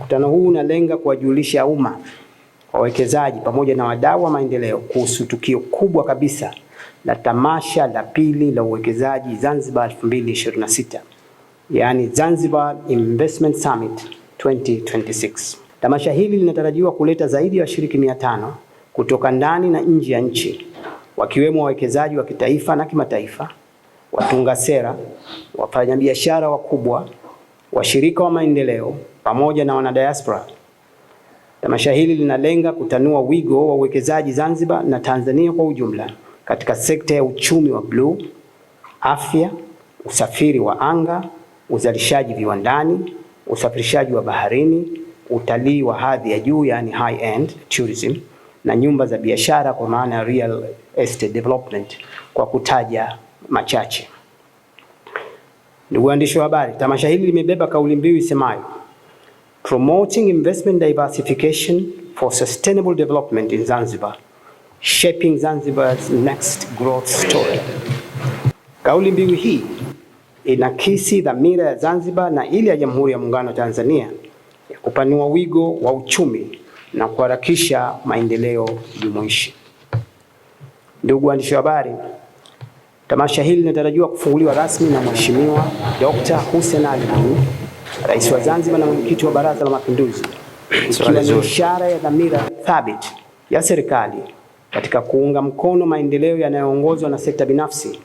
Mkutano huu unalenga kuwajulisha umma, wawekezaji pamoja na wadau wa maendeleo kuhusu tukio kubwa kabisa la tamasha la pili la uwekezaji Zanzibar 2026, yaani Zanzibar Investment Summit 2026. Tamasha hili linatarajiwa kuleta zaidi ya washiriki 500 kutoka ndani na nje ya nchi, wakiwemo wawekezaji wa kitaifa na kimataifa, watunga sera, wafanyabiashara wakubwa, washirika wa maendeleo pamoja na wanadiaspora. Tamasha hili linalenga kutanua wigo wa uwekezaji Zanzibar na Tanzania kwa ujumla katika sekta ya uchumi wa bluu, afya, usafiri wa anga, uzalishaji viwandani, usafirishaji wa baharini, utalii wa hadhi ya juu yani high end tourism, na nyumba za biashara kwa maana ya real estate development, kwa kutaja machache. Ndugu waandishi wa habari, tamasha hili limebeba kauli mbiu isemayo Promoting Investment Diversification for Sustainable Development in Zanzibar, Shaping Zanzibar's Next Growth Story. Kauli mbiu hii inakisi dhamira ya Zanzibar na ile ya Jamhuri ya Muungano wa Tanzania ya kupanua wigo wa uchumi na kuharakisha maendeleo jumuishi. Ndugu waandishi wa habari, tamasha hili linatarajiwa kufunguliwa rasmi na Mheshimiwa Dr. Hussein Ali Mwinyi, Rais wa Zanzibar na Mwenyekiti wa Baraza la Mapinduzi, ikiwa ni ishara ya dhamira thabiti ya serikali katika kuunga mkono maendeleo yanayoongozwa na sekta binafsi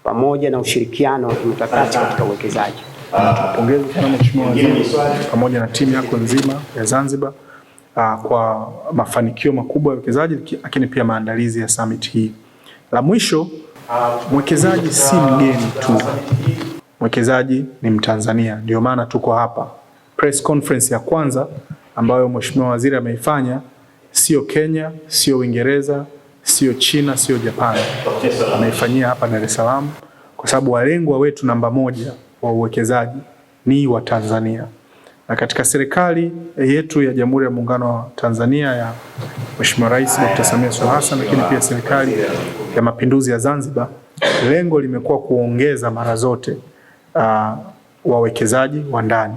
pamoja na ushirikiano wa kimkakati katika uwekezaji. Tunapongeza sana Mheshimiwa Waziri pamoja na timu yako nzima ya Zanzibar kwa mafanikio makubwa ya uwekezaji, lakini pia maandalizi ya summit hii. La mwisho, mwekezaji si mgeni tu, mwekezaji ni Mtanzania. Ndio maana tuko hapa. Press conference ya kwanza ambayo Mheshimiwa Waziri ameifanya sio Kenya, sio Uingereza, sio China, sio Japan. Ameifanyia hapa Dar es Salaam kwa sababu walengwa wetu namba 1 wa uwekezaji ni wa Tanzania. Na katika serikali yetu ya Jamhuri ya Muungano wa Tanzania ya Mheshimiwa Rais Dr. Samia Suluhu Hassan, lakini pia serikali ya Mapinduzi ya Zanzibar, lengo limekuwa kuongeza mara zote wawekezaji wa ndani.